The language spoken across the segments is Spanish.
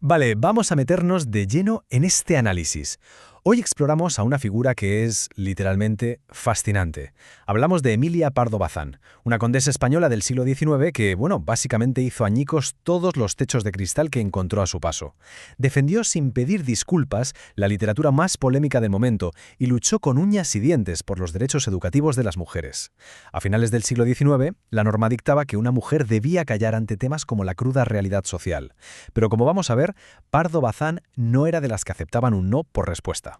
Vale, vamos a meternos de lleno en este análisis. Hoy exploramos a una figura que es, literalmente, fascinante. Hablamos de Emilia Pardo Bazán, una condesa española del siglo XIX que, básicamente hizo añicos todos los techos de cristal que encontró a su paso. Defendió sin pedir disculpas la literatura más polémica del momento y luchó con uñas y dientes por los derechos educativos de las mujeres. A finales del siglo XIX, la norma dictaba que una mujer debía callar ante temas como la cruda realidad social. Pero como vamos a ver, Pardo Bazán no era de las que aceptaban un no por respuesta.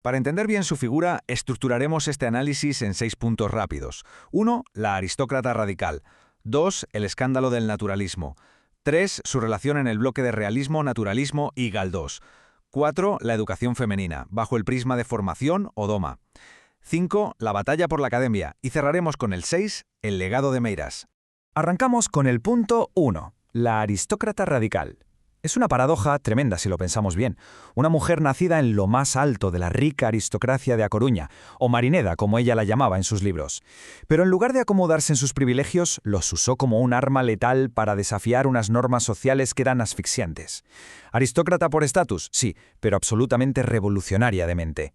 Para entender bien su figura, estructuraremos este análisis en 6 puntos rápidos. 1. La aristócrata radical. 2. El escándalo del naturalismo. 3. Su relación en el bloque de realismo, naturalismo y Galdós. 4. La educación femenina, bajo el prisma de formación o doma. 5. La batalla por la academia. Y cerraremos con el 6. El legado de Meirás. Arrancamos con el punto 1. La aristócrata radical. Es una paradoja tremenda si lo pensamos bien. Una mujer nacida en lo más alto de la rica aristocracia de A Coruña, o Marineda, como ella la llamaba en sus libros. Pero en lugar de acomodarse en sus privilegios, los usó como un arma letal para desafiar unas normas sociales que eran asfixiantes. Aristócrata por estatus, sí, pero absolutamente revolucionaria de mente.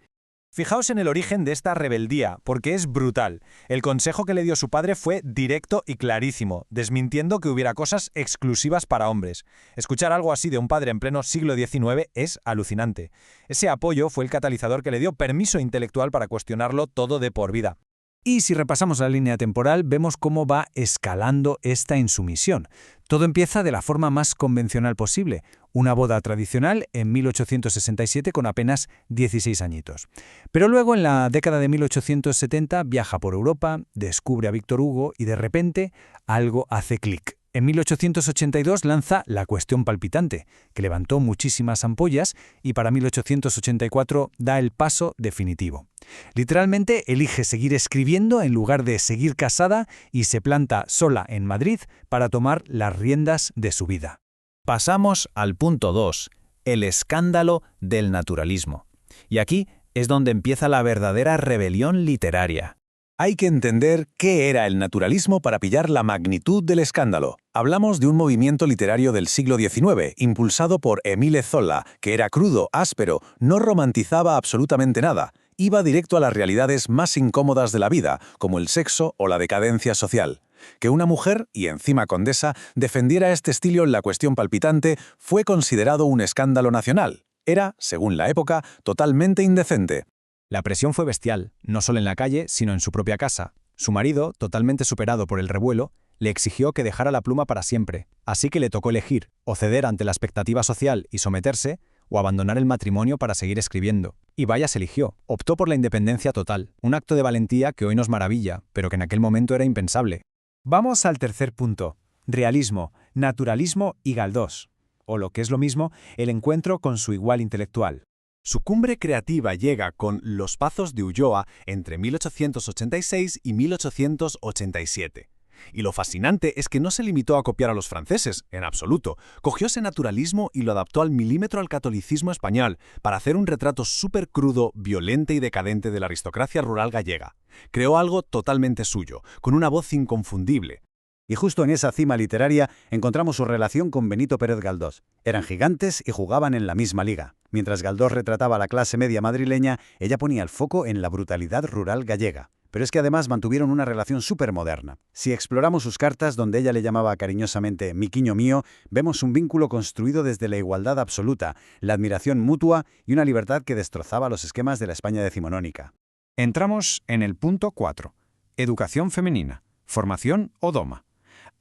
Fijaos en el origen de esta rebeldía, porque es brutal. El consejo que le dio su padre fue directo y clarísimo, desmintiendo que hubiera cosas exclusivas para hombres. Escuchar algo así de un padre en pleno siglo XIX es alucinante. Ese apoyo fue el catalizador que le dio permiso intelectual para cuestionarlo todo de por vida. Y si repasamos la línea temporal, vemos cómo va escalando esta insumisión. Todo empieza de la forma más convencional posible, una boda tradicional en 1867 con apenas 16 añitos. Pero luego, en la década de 1870, viaja por Europa, descubre a Víctor Hugo y de repente algo hace clic. En 1882 lanza La cuestión palpitante, que levantó muchísimas ampollas y para 1884 da el paso definitivo. Literalmente elige seguir escribiendo en lugar de seguir casada y se planta sola en Madrid para tomar las riendas de su vida. Pasamos al punto 2, el escándalo del naturalismo. Y aquí es donde empieza la verdadera rebelión literaria. Hay que entender qué era el naturalismo para pillar la magnitud del escándalo. Hablamos de un movimiento literario del siglo XIX, impulsado por Émile Zola, que era crudo, áspero, no romantizaba absolutamente nada. Iba directo a las realidades más incómodas de la vida, como el sexo o la decadencia social. Que una mujer, y encima condesa, defendiera este estilo en La cuestión palpitante fue considerado un escándalo nacional. Era, según la época, totalmente indecente. La presión fue bestial, no solo en la calle, sino en su propia casa. Su marido, totalmente superado por el revuelo, le exigió que dejara la pluma para siempre, así que le tocó elegir, o ceder ante la expectativa social y someterse, o abandonar el matrimonio para seguir escribiendo. Y vaya se eligió, optó por la independencia total, un acto de valentía que hoy nos maravilla, pero que en aquel momento era impensable. Vamos al tercer punto, realismo, naturalismo y Galdós, o lo que es lo mismo, el encuentro con su igual intelectual. Su cumbre creativa llega con Los Pazos de Ulloa entre 1886 y 1887. Y lo fascinante es que no se limitó a copiar a los franceses, en absoluto. Cogió ese naturalismo y lo adaptó al milímetro al catolicismo español para hacer un retrato súper crudo, violento y decadente de la aristocracia rural gallega. Creó algo totalmente suyo, con una voz inconfundible. Y justo en esa cima literaria encontramos su relación con Benito Pérez Galdós. Eran gigantes y jugaban en la misma liga. Mientras Galdós retrataba a la clase media madrileña, ella ponía el foco en la brutalidad rural gallega. Pero es que además mantuvieron una relación súper moderna. Si exploramos sus cartas, donde ella le llamaba cariñosamente «miquiño mío», vemos un vínculo construido desde la igualdad absoluta, la admiración mutua y una libertad que destrozaba los esquemas de la España decimonónica. Entramos en el punto 4, educación femenina, formación o doma.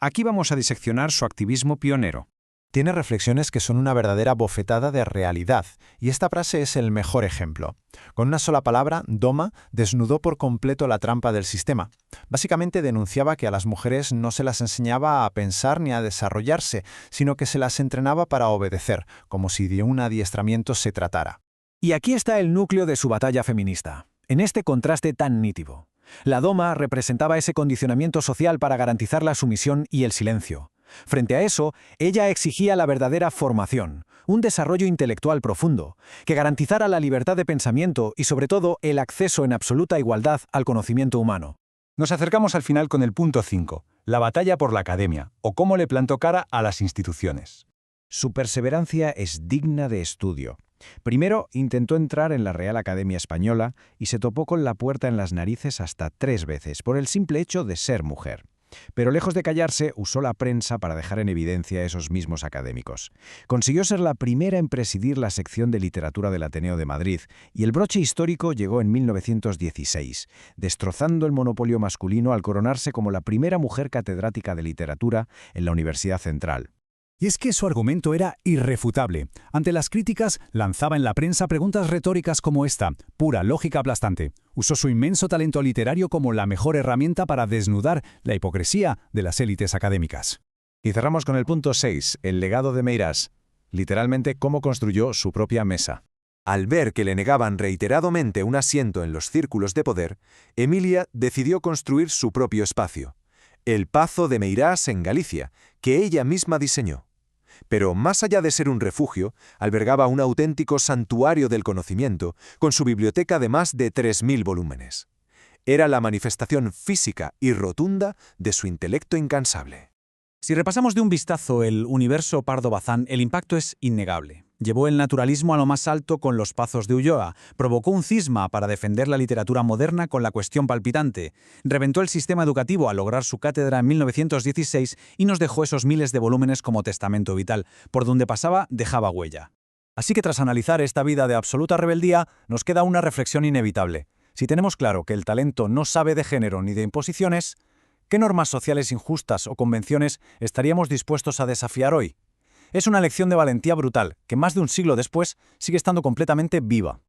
Aquí vamos a diseccionar su activismo pionero. Tiene reflexiones que son una verdadera bofetada de realidad, y esta frase es el mejor ejemplo. Con una sola palabra, doma desnudó por completo la trampa del sistema. Básicamente denunciaba que a las mujeres no se las enseñaba a pensar ni a desarrollarse, sino que se las entrenaba para obedecer, como si de un adiestramiento se tratara. Y aquí está el núcleo de su batalla feminista, en este contraste tan nítido. La doma representaba ese condicionamiento social para garantizar la sumisión y el silencio. Frente a eso, ella exigía la verdadera formación, un desarrollo intelectual profundo, que garantizara la libertad de pensamiento y, sobre todo, el acceso en absoluta igualdad al conocimiento humano. Nos acercamos al final con el punto 5, la batalla por la academia, o cómo le plantó cara a las instituciones. Su perseverancia es digna de estudio. Primero intentó entrar en la Real Academia Española y se topó con la puerta en las narices hasta 3 veces, por el simple hecho de ser mujer. Pero lejos de callarse, usó la prensa para dejar en evidencia a esos mismos académicos. Consiguió ser la primera en presidir la sección de literatura del Ateneo de Madrid, y el broche histórico llegó en 1916, destrozando el monopolio masculino al coronarse como la primera mujer catedrática de literatura en la Universidad Central. Y es que su argumento era irrefutable. Ante las críticas, lanzaba en la prensa preguntas retóricas como esta, pura lógica aplastante. Usó su inmenso talento literario como la mejor herramienta para desnudar la hipocresía de las élites académicas. Y cerramos con el punto 6, el legado de Meirás. Literalmente, cómo construyó su propia mesa. Al ver que le negaban reiteradamente un asiento en los círculos de poder, Emilia decidió construir su propio espacio, el Pazo de Meirás en Galicia, que ella misma diseñó. Pero más allá de ser un refugio, albergaba un auténtico santuario del conocimiento, con su biblioteca de más de 3.000 volúmenes. Era la manifestación física y rotunda de su intelecto incansable. Si repasamos de un vistazo el universo Pardo Bazán, el impacto es innegable. Llevó el naturalismo a lo más alto con Los Pazos de Ulloa, provocó un cisma para defender la literatura moderna con La cuestión palpitante, reventó el sistema educativo al lograr su cátedra en 1916 y nos dejó esos miles de volúmenes como testamento vital. Por donde pasaba, dejaba huella. Así que tras analizar esta vida de absoluta rebeldía, nos queda una reflexión inevitable. Si tenemos claro que el talento no sabe de género ni de imposiciones, ¿qué normas sociales injustas o convenciones estaríamos dispuestos a desafiar hoy? Es una lección de valentía brutal, que más de un siglo después sigue estando completamente viva.